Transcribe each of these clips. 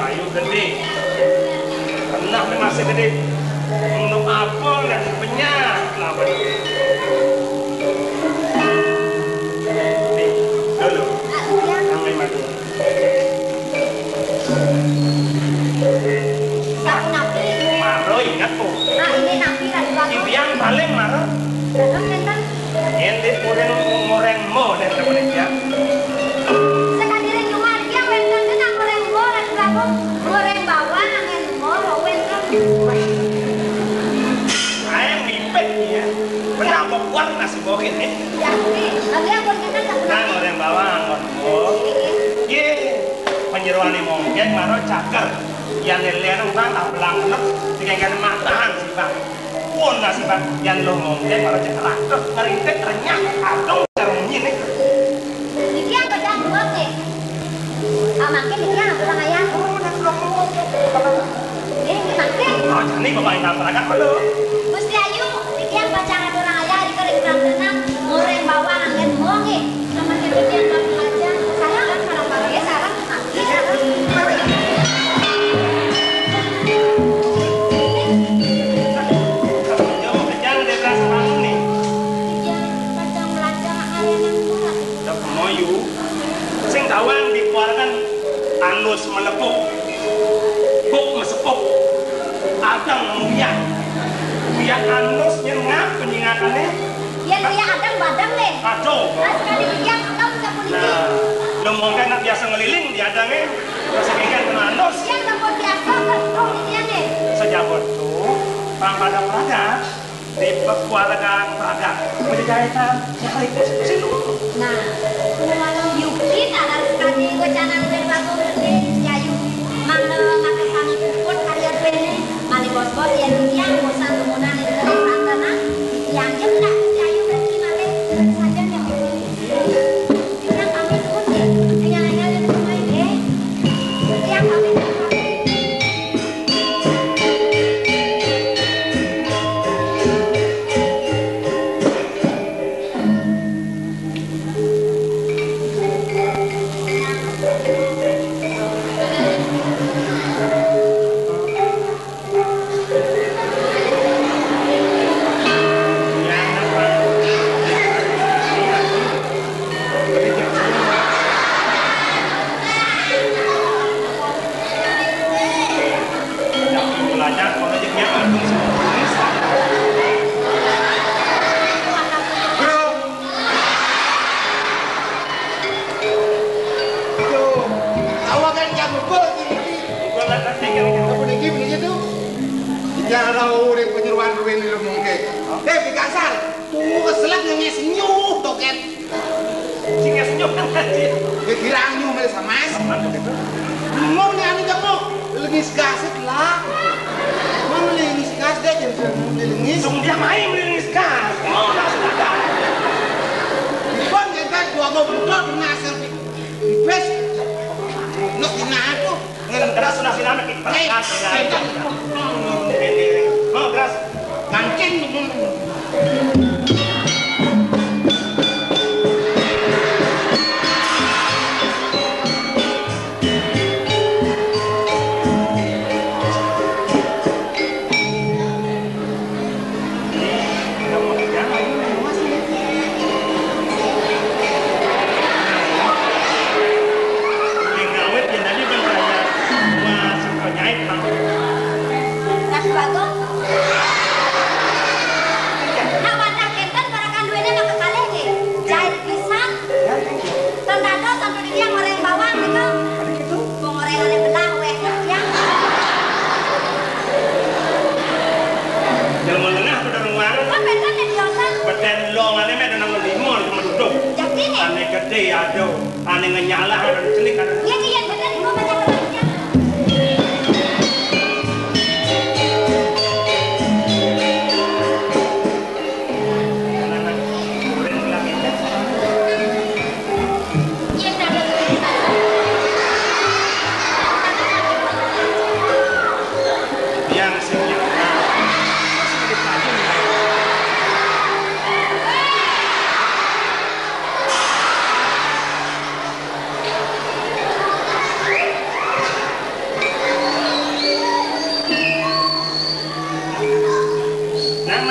kayu gede. Pernah masih gede. Untuk apel dan penyat lah. Nih, dulu. Ambil madu. Sapu napi. Maro ingat po. Ah, ini napi dari bawah. Ibiang paling maro. Dalam nenten. Ente goreng mo dan temennya. Sekali ring rumah dia wenten tu nak goreng goreng berapa? Goreng bawang dengan mo wenten. Ayam mipet ya. Pernah buat nasi bokin nih. Ya, nanti aku kita tak Nah, goreng bawang, goreng. Ye, penyeruan ini mungkin maro cakar. Yang nilainya orang tak belang bener, tinggal matahan sih bang. Pun nasi bang, yang lo mungkin maro cakar. Ngerintek renyah, adong terunyi nih. Iki yang pedang buat nih. Ah, makin iki yang kurang ayam. Ini makin. Oh, jadi bapak yang tak pernah kalau. Gusti Ayu, iki yang pacangan orang ayah di kering tenang, goreng bawang dengan mo nih. Sama kita yang tak aja. Sarang bawang ya sarang. Tawang dikeluarkan anus melepuk, buk mesepuk, adang muyak, muyak anus nyengap penyingatannya. Yang dia adang badang deh. Kacau. Sekali dia tahu tak boleh. Nah, lo mungkin nak biasa ngeliling di adangnya, terus ingin kena anus. Yang tak boleh biasa kan dia nih. Sejak itu, pada Praga di keluargaan Praga menjahitan yang itu silu. Nah, kalau Yuki tak ada sekali kecanan dari batu gede, Yayu mana mata kami pun karya bene, mani bos-bos yang bosan kemudian itu dari Pratana, yang tak Yayu berarti mana saja yang yang kami pun yang semua ini, yang kami aneh ngenyala ada celik ada. Iya iya benar gua baca kelasnya.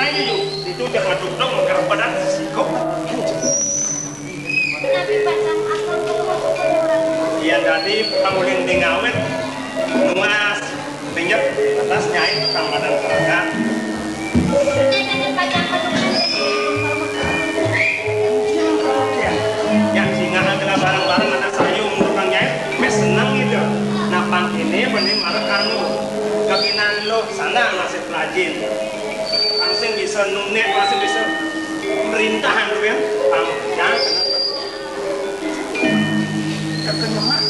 aja yuk. Itu jangan duduk nggak badan sikap. Tapi pasang asal tuh orang. Iya tadi pangulin di ngawet, nuas, pinjep atas nyai tukang badan kerja. Ini pasang Yang singa adalah barang-barang ada sayung tukang nyai, mes senang gitu. Napang ini bening marah kanu, kebinan lo sana masih rajin. Langsung bisa nunek, langsung bisa perintahan tuh ya, pang ya. Kekenyemak.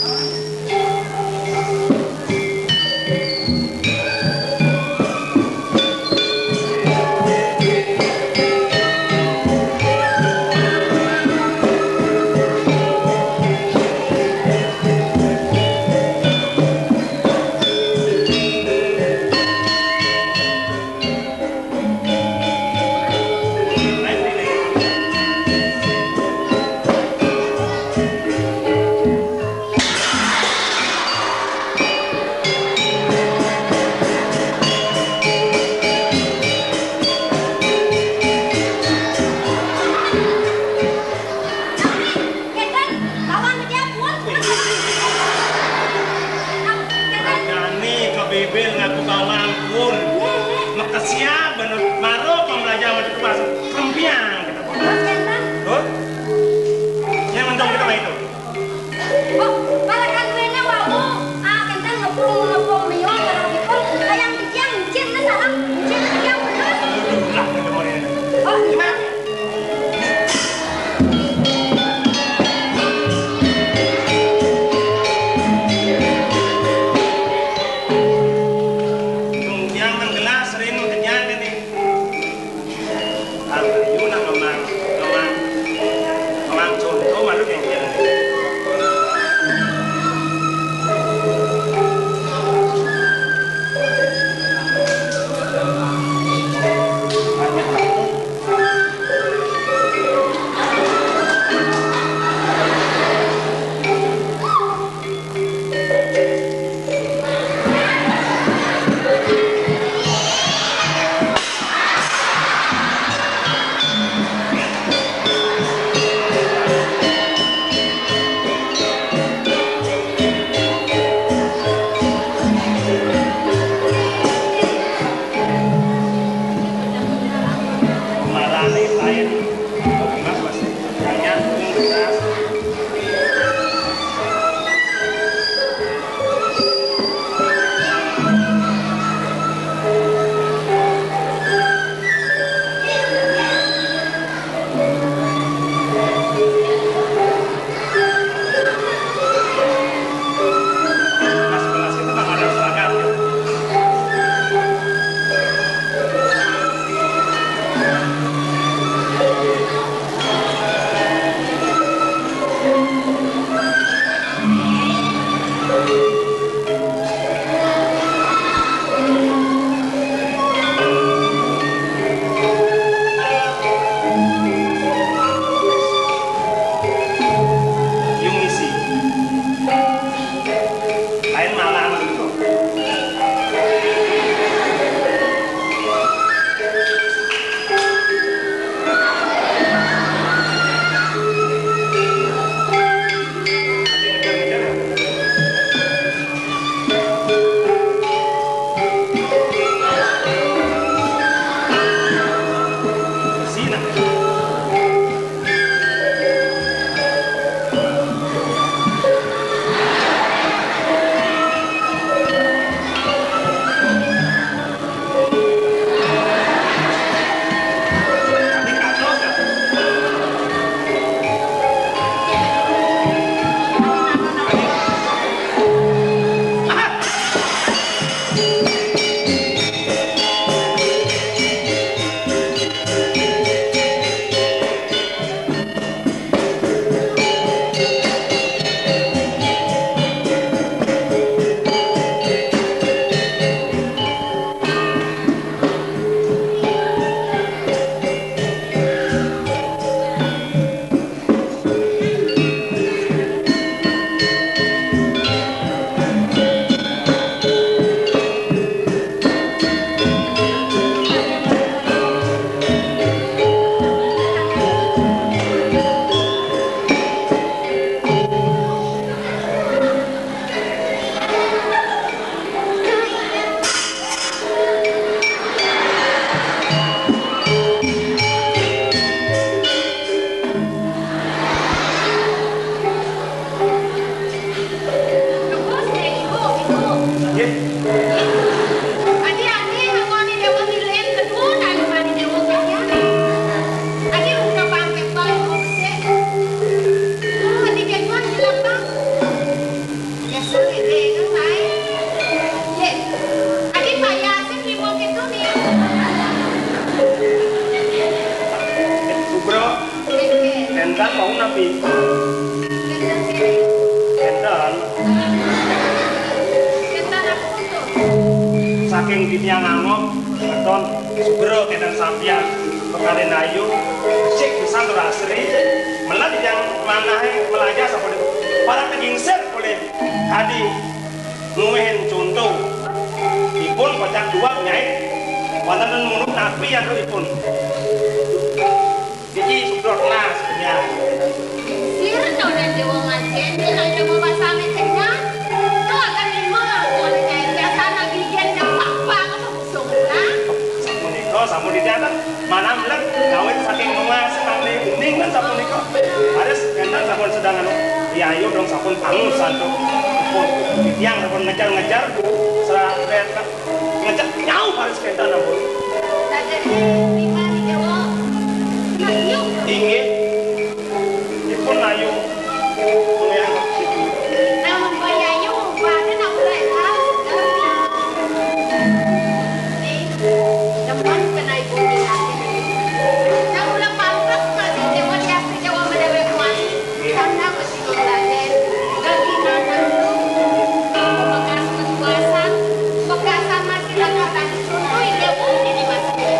Kendan mau nabi. Kendan. Kendan aku tuh. Saking ditiang angok, beton, sugero kendan sampian, pekarin ayu, sik bisa asri, melat yang mana melaja sampai para pengingser boleh hadi nguhen contoh, ipun kocak dua nyai, wantan munuk nabi yang ipun. Jadi sugero lah sebenarnya. Sirna udah dewa ngajen, dia ada mau bahasa Mekenya, kau akan dimana? Boleh kayak biasa nabi gen cepat banget langsung lah. Sampun di teater mana bilang kawin saking mengas sekali uning kan sampun niko harus kendan sampun sedang anu ya ayo dong sampun pangus satu pun tiang sampun ngejar serah ngejar nyau harus kendan ampun Tadi lima di dewa, nayu. ingin ipun ayu mengenai Namun bayayu, badan nak mulai lah. Depan kena ibu ni lagi. Yang ulang pangkat masih dewa siapa dewa mendewe kuat. Karena masih belajar. Lagi nana dulu. Bekas berkuasan, bekasan masih langkatan contoh dewa ini masih.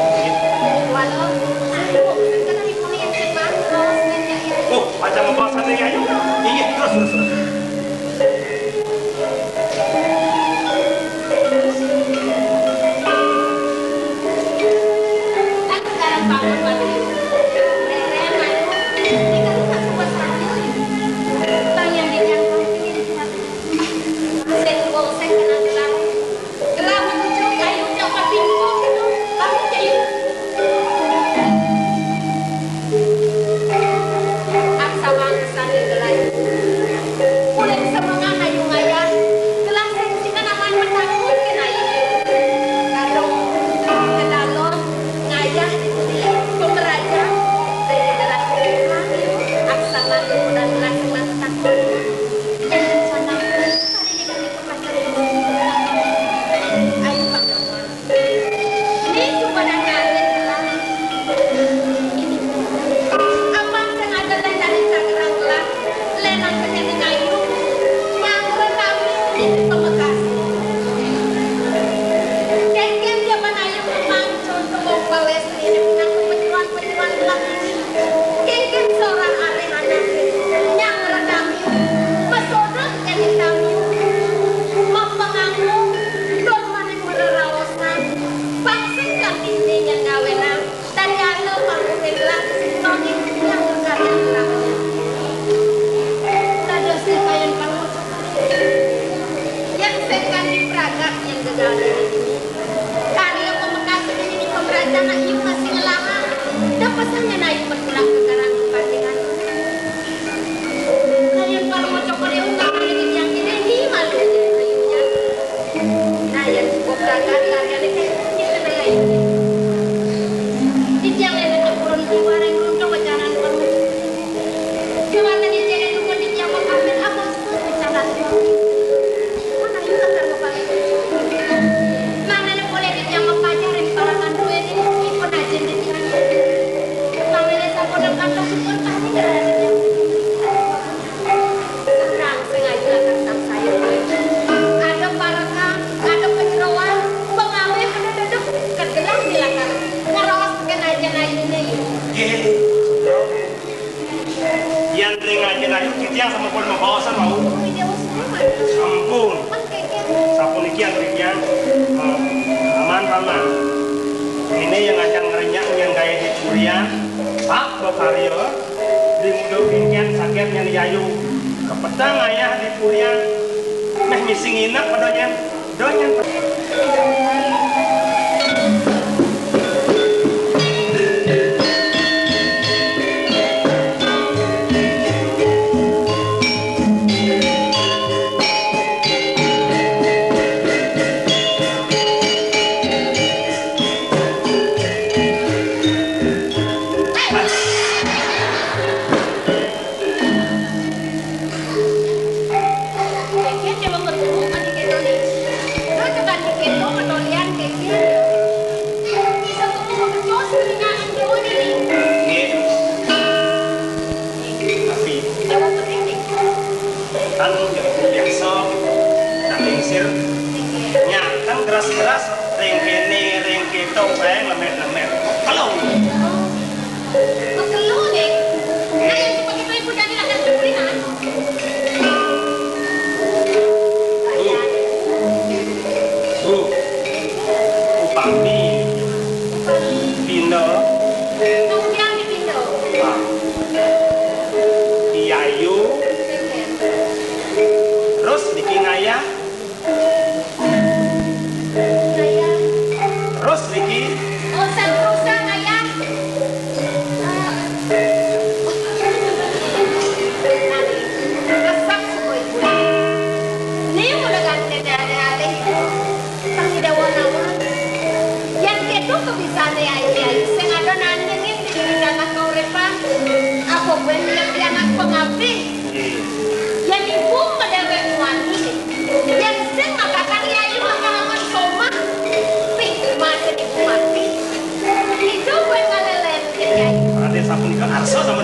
Walau, aduh, kena ibu ni yang cepat. macam apa sana ayu ingin terus bangun balik rere malu ini kan tak kuat saja bang yang dijangkau ini saya bawa saya kena geram menuju kayu jauh pintu gitu kamu jadi aksa bang kesana gelai boleh semangat ayu ngayah gelang saya sini namanya menakut kena ini kadang ke dalam ngayah pemeraja dari generasi aksana dan laksana takut dan sana hari ini kami kepada ayu pangawan ini cuma datang ini apa sengaja dari Tangerang lah lenang penyanyi ayu yang renami ini pemekas kem dia ayu memang contoh bawes ini pejuang belakang kem seorang areh anak yang renami pesona yang ditami mempengaruh don manik mererawasan vaksin kan ini yang gawenang dan yang panggung belah noni yang berkarya belakangnya tadi sekayan panggung yang sekan di peragak yang gagal karya pemekas ini pemerataan ayu masih ngelama dan pesannya naik berpulang ke karang kepatingan kalian kalau mau coba dia ungkap lagi yang ini malu ayunya nah yang pemerataan karya ini kita naik ayunya di tiang yang turun keluar yang belum coba jalan baru gimana di tiang itu pun di tiang makamin apa bicara mana ayu akan makamin mana yang boleh di tiang makajarin parangan duit ini ipun aja di tiang mana yang sabun dan kantong sipun pasti ada yang terang sengaja akan saya ada parakan ada penyeroan pengawe pada duduk kegelang di lakar ngeros kena aja ayunya yuk yang telinga aja ayu kitiang sama pun membawasan mau ini dia semua ampun kekek sapun iki yang rikian aman paman ini yang ngajak ngerenyak yang gaya di curian pak bokario di mudo kingkian sakit yang diayu kepedang ayah di curian meh misi nginep padanya donya kekek dia mau bertemu kan di Kedoli. Lo coba di Kedoli mati. Nggih. Yen ibu ngedewek wani. Yen sing ngakakan yayu makalaman somah. Pih mati ibu mati. Itu gue ngalelen yayu. Berarti sapunika arsa sama